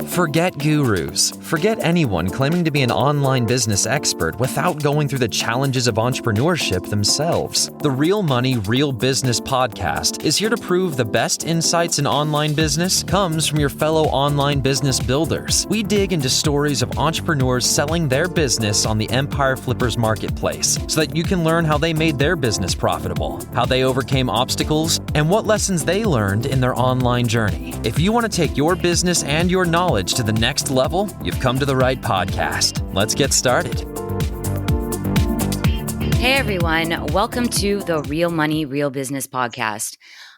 Forget gurus. Forget anyone claiming to be an online business expert without going through the challenges of entrepreneurship themselves. The Real Money, Real Business podcast is here to prove the best insights in online business comes from your fellow online business builders. We dig into stories of entrepreneurs selling their business on the Empire Flippers marketplace so that you can learn how they made their business profitable, how they overcame obstacles, and what lessons they learned in their online journey. If you want to take your business and your knowledge to the next level, you've come to the right podcast. Let's get started. Hey everyone, welcome to the Real Money, Real Business podcast.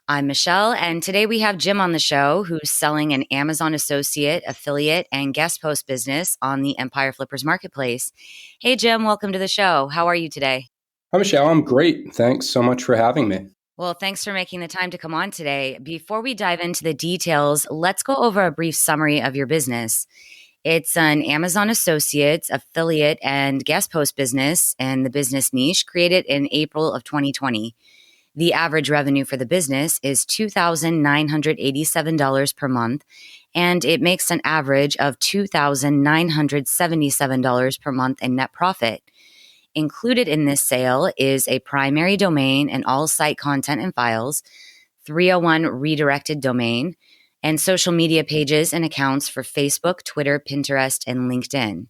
I'm Michelle, and today we have Jim on the show, who's selling an Amazon associate, affiliate, and guest post business on the Empire Flippers marketplace. Hey Jim, welcome to the show. How are you today? Hi Michelle, I'm great. Thanks so much for having me. Well, thanks for making the time to come on today. Before we dive into the details, let's go over a brief summary of your business. It's an Amazon Associates, affiliate, and guest post business in the business niche created in April of 2020. The average revenue for the business is $2,987 per month, and it makes an average of $2,977 per month in net profit. Included in this sale is a primary domain and all site content and files, 301 redirected domain, and social media pages and accounts for Facebook, Twitter, Pinterest, and LinkedIn.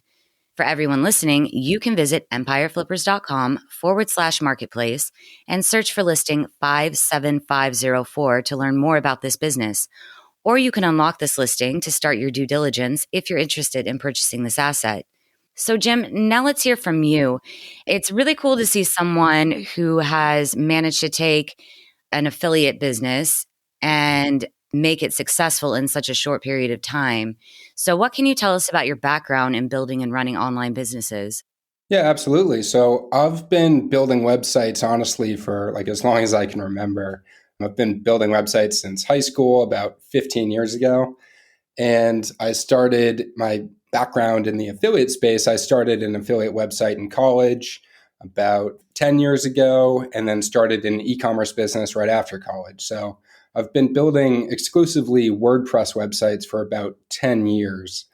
For everyone listening, you can visit empireflippers.com/marketplace and search for listing 57504 to learn more about this business. Or you can unlock this listing to start your due diligence if you're interested in purchasing this asset. So Jim, now let's hear from you. It's really cool to see someone who has managed to take an affiliate business and make it successful in such a short period of time. So what can you tell us about your background in building and running online businesses? Yeah, absolutely. So I've been building websites, honestly, for like as long as I can remember. I've been building websites since high school, about 15 years ago. And I started my background in the affiliate space. I started an affiliate website in college about 10 years ago, and then started an e-commerce business right after college. So I've been building exclusively WordPress websites for about 10 years.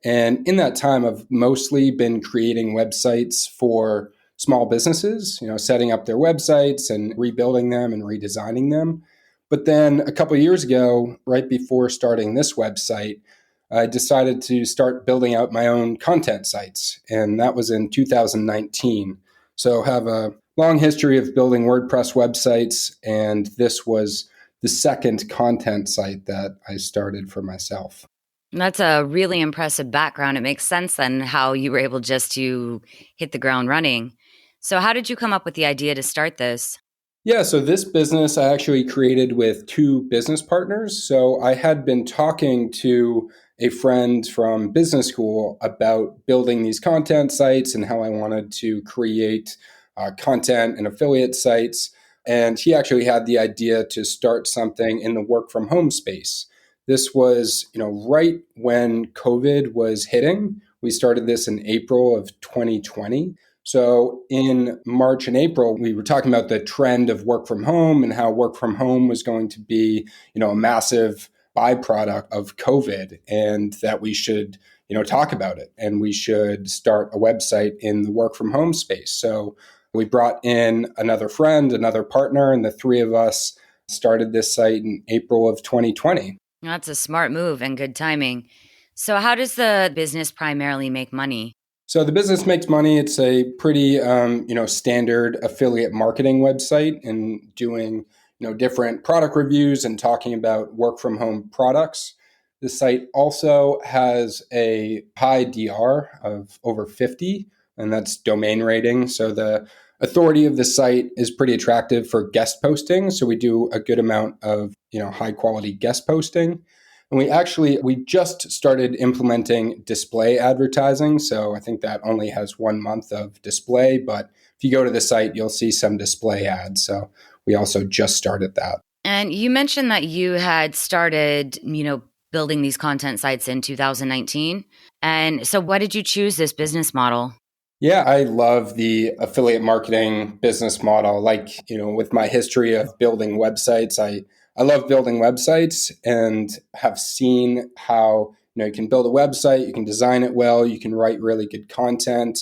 And in that time, I've mostly been creating websites for small businesses, setting up their websites and rebuilding them and redesigning them. But then a couple of years ago, right before starting this website, I decided to start building out my own content sites. And that was in 2019. So I have a long history of building WordPress websites. And this was the second content site that I started for myself. That's a really impressive background. It makes sense then how you were able just to hit the ground running. So how did you come up with the idea to start this? Yeah, so this business I actually created with two business partners. So I had been talking to a friend from business school about building these content sites and how I wanted to create content and affiliate sites. And he actually had the idea to start something in the work from home space. This was, right when COVID was hitting. We started this in April of 2020. So in March and April, we were talking about the trend of work from home and how work from home was going to be, a massive byproduct of COVID, and that we should, talk about it and we should start a website in the work from home space. So we brought in another friend, another partner, and the three of us started this site in April of 2020. That's a smart move and good timing. So how does the business primarily make money? So the business makes money. It's a pretty, standard affiliate marketing website, and doing, different product reviews and talking about work from home products. The site also has a high DR of over 50, and that's domain rating. So the authority of the site is pretty attractive for guest posting. So we do a good amount of, high quality guest posting. And we just started implementing display advertising. So I think that only has 1 month of display, but if you go to the site, you'll see some display ads. So we also just started that. And you mentioned that you had started, building these content sites in 2019. And so why did you choose this business model? Yeah, I love the affiliate marketing business model. With my history of building websites, I I love building websites and have seen how, you can build a website, you can design it well, you can write really good content,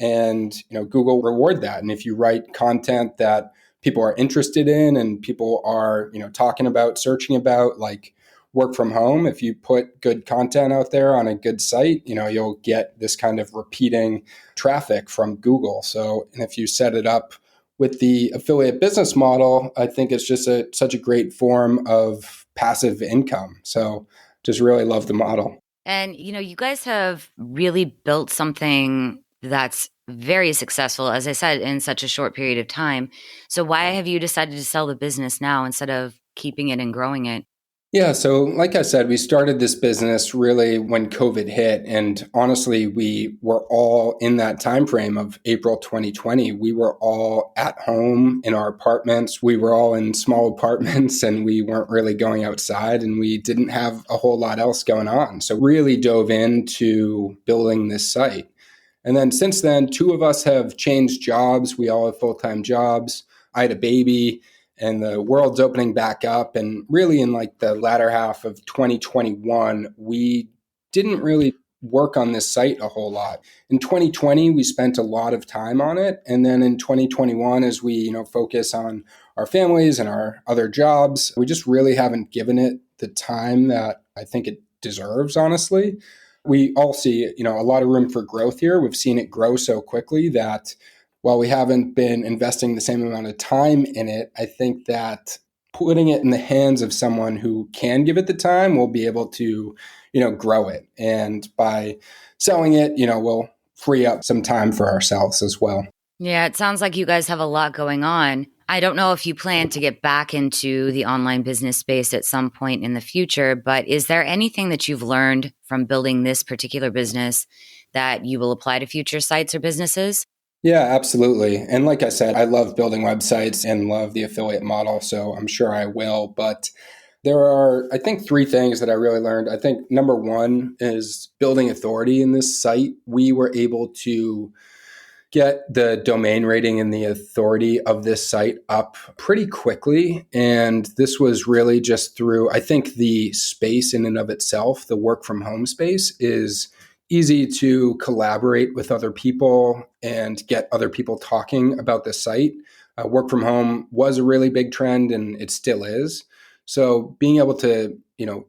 and, Google reward that. And if you write content that people are interested in and people are, talking about, searching about, like work from home, if you put good content out there on a good site, you'll get this kind of repeating traffic from Google. So, and if you set it up with the affiliate business model, I think it's just such a great form of passive income. So just really love the model. And, you guys have really built something that's very successful, as I said, in such a short period of time. So why have you decided to sell the business now instead of keeping it and growing it? Yeah, so like I said, we started this business really when COVID hit, and honestly, we were all in that time frame of April 2020. We were all at home in our apartments. We were all in small apartments, and we weren't really going outside, and we didn't have a whole lot else going on. So really dove into building this site. And then since then, two of us have changed jobs. We all have full-time jobs. I had a baby, and the world's opening back up. And really in like the latter half of 2021, we didn't really work on this site a whole lot. In 2020, we spent a lot of time on it. And then in 2021, as we, focus on our families and our other jobs, we just really haven't given it the time that I think it deserves, honestly. We all see, a lot of room for growth here. We've seen it grow so quickly that while we haven't been investing the same amount of time in it, I think that putting it in the hands of someone who can give it the time will be able to, grow it. And by selling it, we'll free up some time for ourselves as well. Yeah, it sounds like you guys have a lot going on. I don't know if you plan to get back into the online business space at some point in the future, but is there anything that you've learned from building this particular business that you will apply to future sites or businesses? Yeah, absolutely. And like I said, I love building websites and love the affiliate model, so I'm sure I will. But there are, I think, three things that I really learned. I think number one is building authority in this site. We were able to get the domain rating and the authority of this site up pretty quickly. And this was really just through, I think the space in and of itself, the work from home space, is easy to collaborate with other people and get other people talking about the site. Work from home was a really big trend, and it still is. So being able to,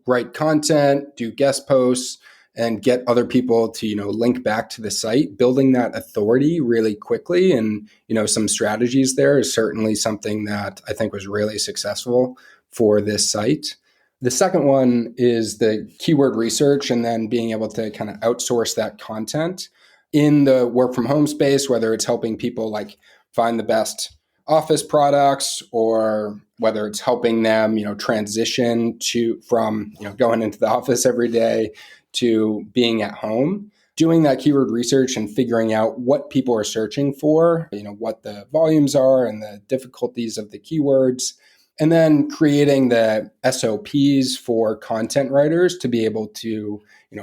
write content, do guest posts, and get other people to, link back to the site, building that authority really quickly, and, some strategies there is certainly something that I think was really successful for this site. The second one is the keyword research, and then being able to kind of outsource that content in the work from home space, whether it's helping people like find the best office products, or whether it's helping them, transition from going into the office every day to being at home. Doing that keyword research and figuring out what people are searching for, what the volumes are and the difficulties of the keywords, and then creating the SOPs for content writers to be able to,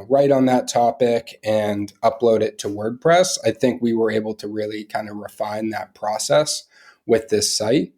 write on that topic and upload it to WordPress. I think we were able to really kind of refine that process with this site.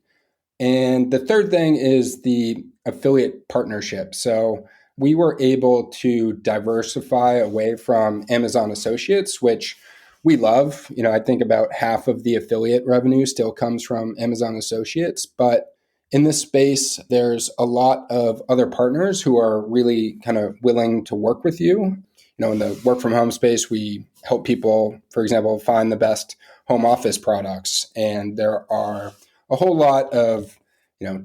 And the third thing is the affiliate partnership. So we were able to diversify away from Amazon Associates, which we love. I think about half of the affiliate revenue still comes from Amazon Associates. But in this space, there's a lot of other partners who are really kind of willing to work with you. In the work from home space, we help people, for example, find the best home office products. And there are a whole lot of,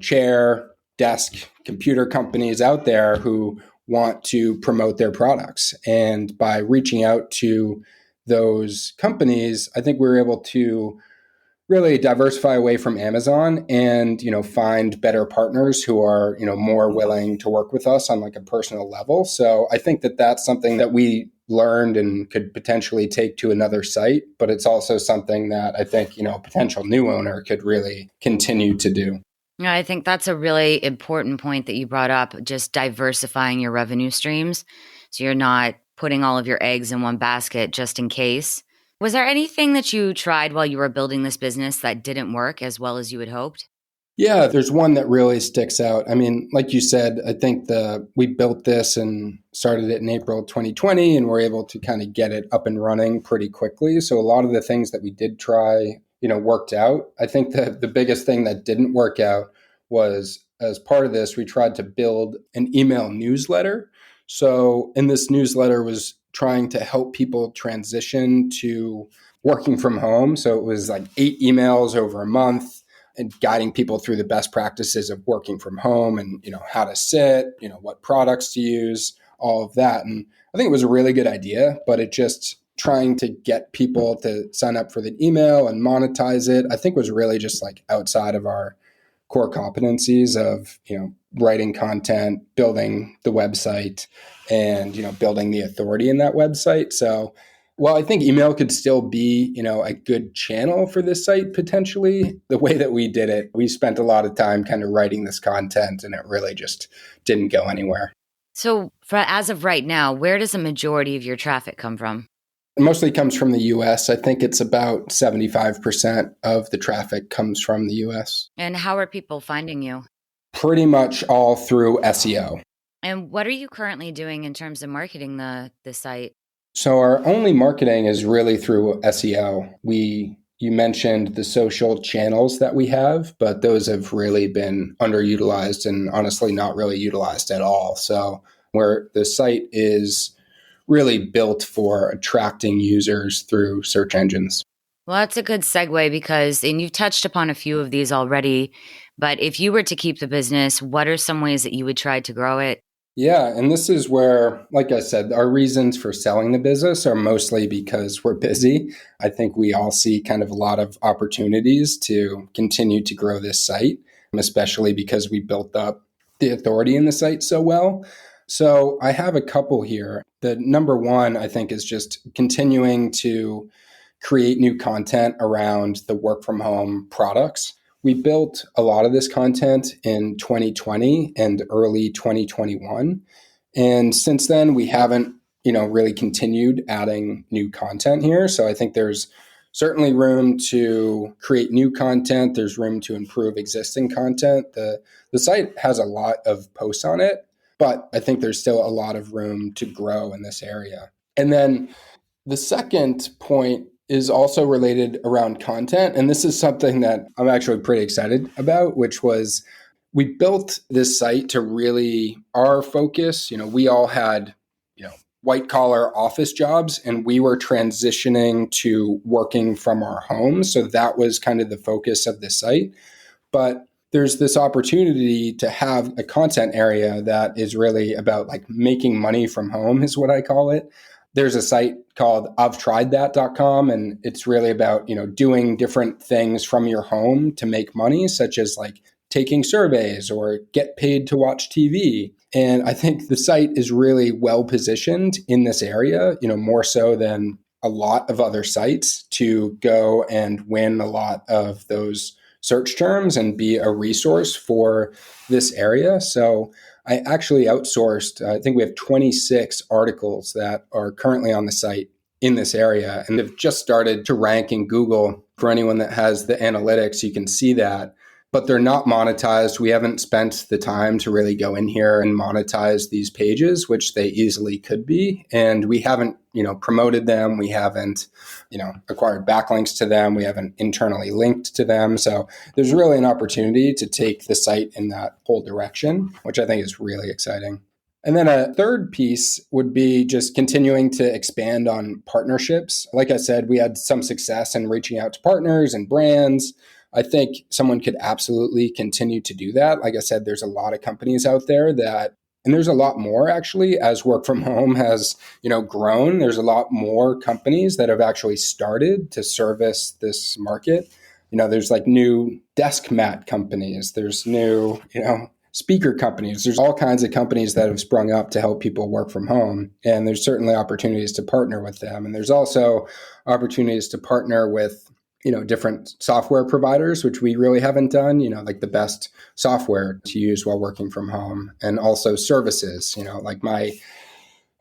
chair, desk, computer companies out there who want to promote their products. And by reaching out to those companies, I think we were able to really diversify away from Amazon and, find better partners who are, more willing to work with us on like a personal level. So I think that that's something that we learned and could potentially take to another site, but it's also something that I think, a potential new owner could really continue to do. Yeah, I think that's a really important point that you brought up, just diversifying your revenue streams. So you're not putting all of your eggs in one basket just in case. Was there anything that you tried while you were building this business that didn't work as well as you had hoped? Yeah, there's one that really sticks out. I mean, like you said, I think we built this and started it in April 2020, and we're able to kind of get it up and running pretty quickly. So a lot of the things that we did try, worked out. I think that the biggest thing that didn't work out was, as part of this, we tried to build an email newsletter. So in this newsletter was trying to help people transition to working from home. So it was like 8 emails over a month and guiding people through the best practices of working from home and, how to sit, what products to use, all of that. And I think it was a really good idea, but it just trying to get people to sign up for the email and monetize it, I think was really just like outside of our core competencies of, writing content, building the website, and, building the authority in that website. So well, I think email could still be, a good channel for this site potentially. The way that we did it, we spent a lot of time kind of writing this content and it really just didn't go anywhere. So as of right now, where does a majority of your traffic come from? It mostly comes from the US. I think it's about 75% of the traffic comes from the US. And how are people finding you? Pretty much all through SEO. And what are you currently doing in terms of marketing the site? So our only marketing is really through SEO. You mentioned the social channels that we have, but those have really been underutilized and honestly not really utilized at all. So where the site is really built for attracting users through search engines. Well, that's a good segue and you've touched upon a few of these already, but if you were to keep the business, what are some ways that you would try to grow it? Yeah, and this is where, like I said, our reasons for selling the business are mostly because we're busy. I think we all see kind of a lot of opportunities to continue to grow this site, especially because we built up the authority in the site so well. So I have a couple here. The number one, I think, is just continuing to create new content around the work from home products. We built a lot of this content in 2020 and early 2021. And since then, we haven't, really continued adding new content here. So I think there's certainly room to create new content. There's room to improve existing content. The site has a lot of posts on it, but I think there's still a lot of room to grow in this area. And then the second point is also related around content. And this is something that I'm actually pretty excited about, which was we built this site to really our focus. We all had, white collar office jobs and we were transitioning to working from our homes. So that was kind of the focus of the site. But there's this opportunity to have a content area that is really about like making money from home is what I call it. There's a site called I'veTriedThat.com, and it's really about, doing different things from your home to make money, such as like taking surveys or get paid to watch TV. And I think the site is really well positioned in this area, more so than a lot of other sites to go and win a lot of those search terms and be a resource for this area. So I actually outsourced, I think we have 26 articles that are currently on the site in this area and have just started to rank in Google. For anyone that has the analytics, you can see that, but they're not monetized. We haven't spent the time to really go in here and monetize these pages, which they easily could be. And we haven't, promoted them. We haven't, acquired backlinks to them. We haven't internally linked to them. So there's really an opportunity to take the site in that whole direction, which I think is really exciting. And then a third piece would be just continuing to expand on partnerships. Like I said, we had some success in reaching out to partners and brands. I think someone could absolutely continue to do that. Like I said, there's a lot of companies out there and there's a lot more actually as work from home has, grown. There's a lot more companies that have actually started to service this market. There's like new desk mat companies. There's new, speaker companies. There's all kinds of companies that have sprung up to help people work from home. And there's certainly opportunities to partner with them. And there's also opportunities to partner with, different software providers, which we really haven't done, like the best software to use while working from home. And also services, like my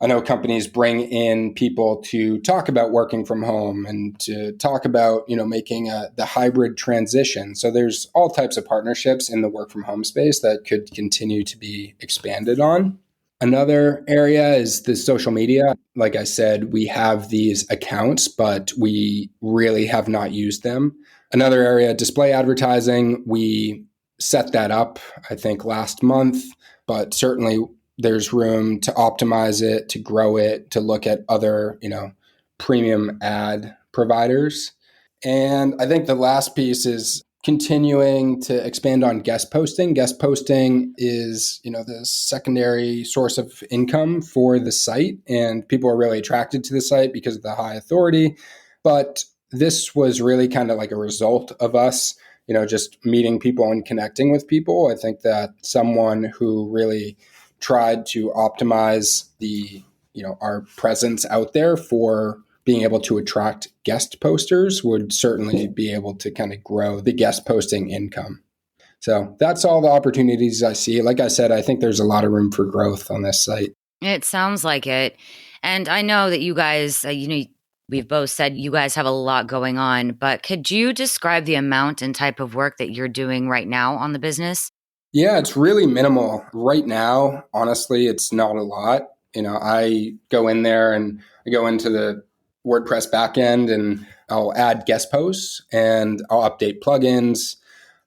I know companies bring in people to talk about working from home and to talk about, making the hybrid transition. So there's all types of partnerships in the work from home space that could continue to be expanded on. Another area is the social media. Like I said, we have these accounts, but we really have not used them. Another area, display advertising. We set that up, I think, last month, but certainly there's room to optimize it, to grow it, to look at other, premium ad providers. And I think the last piece is continuing to expand on guest posting. Guest posting is, the secondary source of income for the site, and people are really attracted to the site because of the high authority. But this was really kind of like a result of us, just meeting people and connecting with people. I think that someone who really tried to optimize our presence out there for being able to attract guest posters would certainly be able to kind of grow the guest posting income. So that's all the opportunities I see. Like I said, I think there's a lot of room for growth on this site. It sounds like it. And I know that you guys, we've both said you guys have a lot going on, but could you describe the amount and type of work that you're doing right now on the business? Yeah, it's really minimal. Right now, honestly, it's not a lot. I go in there and I go into the WordPress backend and I'll add guest posts and I'll update plugins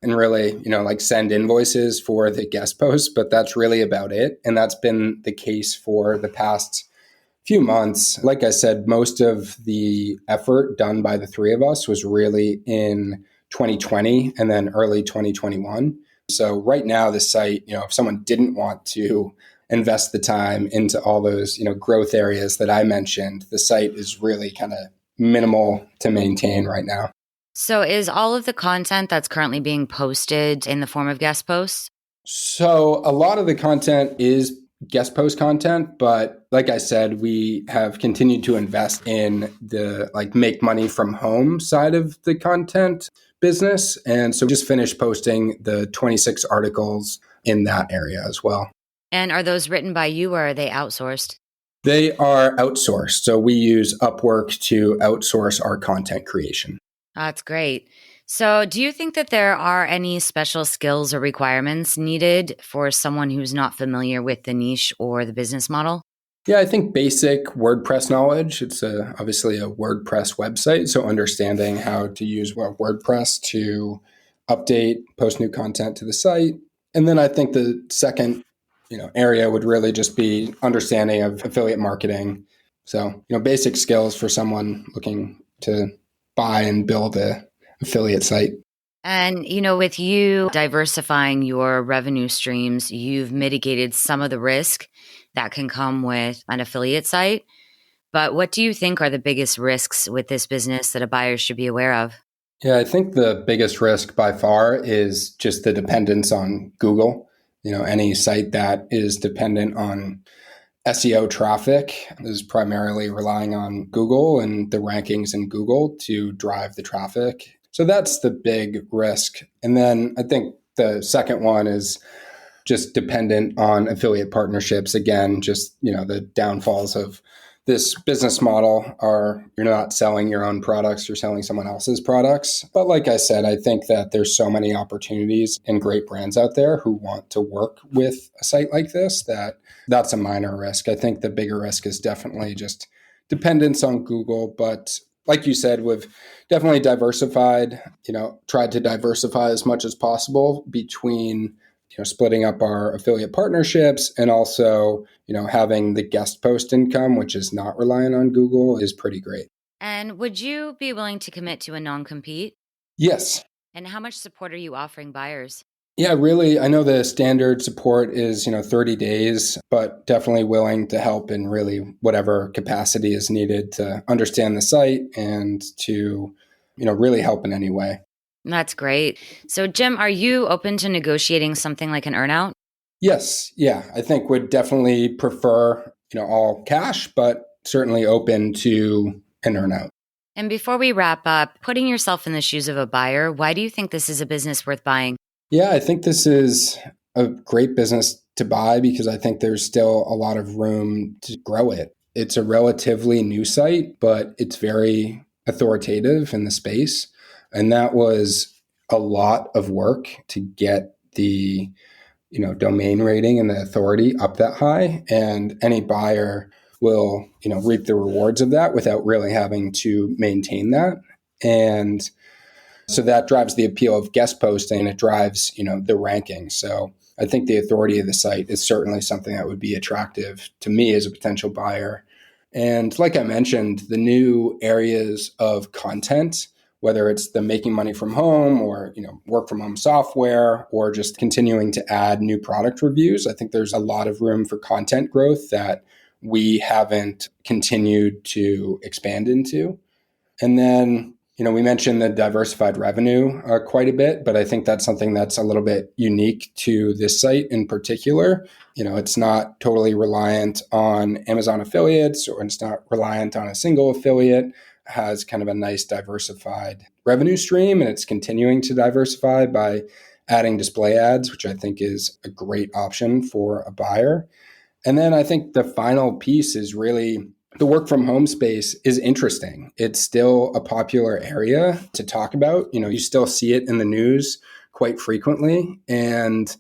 and really, like send invoices for the guest posts, but that's really about it. And that's been the case for the past few months. Like I said, most of the effort done by the three of us was really in 2020 and then early 2021. So right now, the site, if someone didn't want to invest the time into all those, growth areas that I mentioned, the site is really kind of minimal to maintain right now. So is all of the content that's currently being posted in the form of guest posts? So a lot of the content is guest post content, but like I said, we have continued to invest in the make money from home side of the content business. And so just finished posting the 26 articles in that area as well. And are those written by you or are they outsourced? They are outsourced. So we use Upwork to outsource our content creation. That's great. So do you think that there are any special skills or requirements needed for someone who's not familiar with the niche or the business model? Yeah, I think basic WordPress knowledge. It's obviously a WordPress website. So understanding how to use WordPress to update, post new content to the site. And then I think the second area would really just be understanding of affiliate marketing. So, basic skills for someone looking to buy and build a affiliate site. And, with you diversifying your revenue streams, you've mitigated some of the risk that can come with an affiliate site. But what do you think are the biggest risks with this business that a buyer should be aware of? Yeah, I think the biggest risk by far is just the dependence on Google. Any site that is dependent on SEO traffic is primarily relying on Google and the rankings in Google to drive the traffic. So that's the big risk. And then I think the second one is just dependent on affiliate partnerships. Again, just, the downfalls of this business model are you're not selling your own products, you're selling someone else's products. But like I said, I think that there's so many opportunities and great brands out there who want to work with a site like this that's a minor risk. I think the bigger risk is definitely just dependence on Google. But like you said, we've definitely diversified, tried to diversify as much as possible between splitting up our affiliate partnerships and also, having the guest post income, which is not reliant on Google, is pretty great. And would you be willing to commit to a non-compete? Yes. And how much support are you offering buyers? Yeah, really. I know the standard support is, 30 days, but definitely willing to help in really whatever capacity is needed to understand the site and to, really help in any way. That's great. So, Jim, are you open to negotiating something like an earnout? Yes. Yeah. I think would definitely prefer, all cash, but certainly open to an earnout. And before we wrap up, putting yourself in the shoes of a buyer, why do you think this is a business worth buying? Yeah, I think this is a great business to buy because I think there's still a lot of room to grow it. It's a relatively new site, but it's very authoritative in the space. And that was a lot of work to get the domain rating and the authority up that high. And any buyer will, reap the rewards of that without really having to maintain that. And so that drives the appeal of guest posting. It drives, the ranking. So I think the authority of the site is certainly something that would be attractive to me as a potential buyer. And like I mentioned, the new areas of content, whether it's the making money from home or, work from home software, or just continuing to add new product reviews, I think there's a lot of room for content growth that we haven't continued to expand into. And then, we mentioned the diversified revenue quite a bit, but I think that's something that's a little bit unique to this site in particular. It's not totally reliant on Amazon affiliates, or it's not reliant on a single affiliate. It has kind of a nice diversified revenue stream, and it's continuing to diversify by adding display ads, which I think is a great option for a buyer. And then I think the final piece is really the work from home space is interesting. It's still a popular area to talk about. You still see it in the news quite frequently. And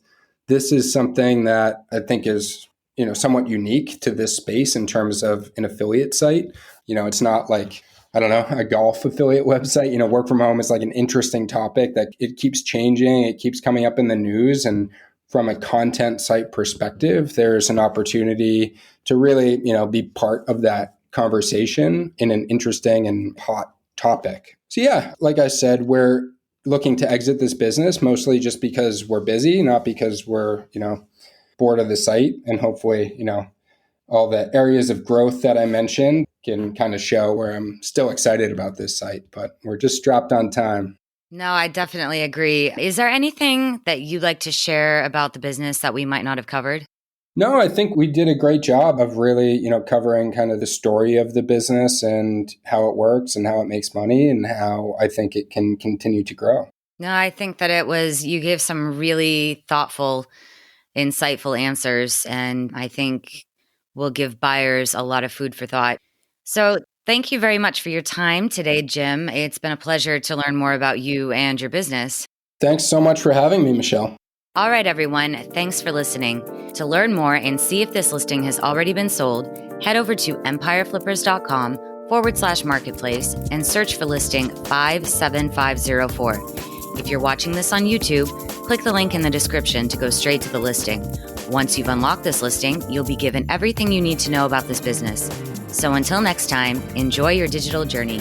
this is something that I think is, somewhat unique to this space in terms of an affiliate site. It's not like, I don't know, a golf affiliate website. Work from home is like an interesting topic that it keeps changing. It keeps coming up in the news. And from a content site perspective, there's an opportunity to really, be part of that conversation in an interesting and hot topic. So yeah, like I said, we're looking to exit this business mostly just because we're busy, not because we're, bored of the site. And hopefully, all the areas of growth that I mentioned can kind of show where I'm still excited about this site, but we're just strapped on time. No, I definitely agree. Is there anything that you'd like to share about the business that we might not have covered? No, I think we did a great job of really, covering kind of the story of the business and how it works and how it makes money and how I think it can continue to grow. No, I think that you gave some really thoughtful, insightful answers, and I think will give buyers a lot of food for thought. So thank you very much for your time today, Jim. It's been a pleasure to learn more about you and your business. Thanks so much for having me, Michelle. All right, everyone. Thanks for listening. To learn more and see if this listing has already been sold, head over to empireflippers.com/marketplace and search for listing 57504. If you're watching this on YouTube, click the link in the description to go straight to the listing. Once you've unlocked this listing, you'll be given everything you need to know about this business. So until next time, enjoy your digital journey.